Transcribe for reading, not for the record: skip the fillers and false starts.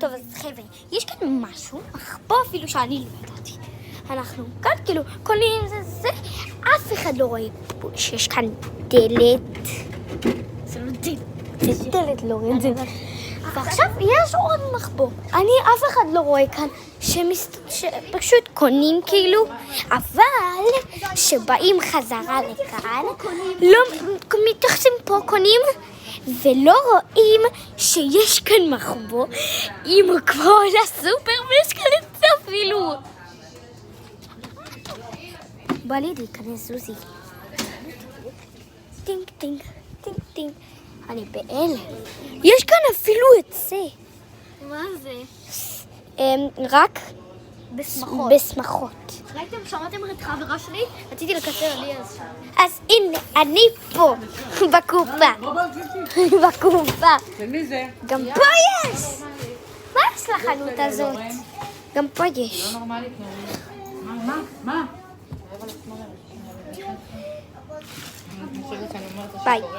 טוב, אז חבר'ה, יש כאן משהו, מחבוא אפילו שאני לא ידעתי. אנחנו כאן כאילו קונים זה, אף אחד לא רואה שיש כאן דלת. זה לא דלת. זה דלת, לא רואה את זה. ועכשיו יש עוד מחבוא. אף אחד לא רואה כאן שפשוט קונים כאילו, אבל שבאים חזרה לכאן, לא מתייחסים פה קונים, ולא רואים שיש כאן מחבוא עם כל הסופר ויש כאן את זה אפילו. בא לי להיכנס זוזי. טינג טינג טינג טינג. אני בהלם. יש כאן אפילו את זה. מה זה? רק בשמחות. בשמחות. ראיתם, שמעתם את חברה שלי? רציתי לקצר לי אז. אז הנה, אני פה, בקופה. בקופה. ומי זה? גם פה יש! מה יש לחנות הזאת? גם פה יש. מה? ביי.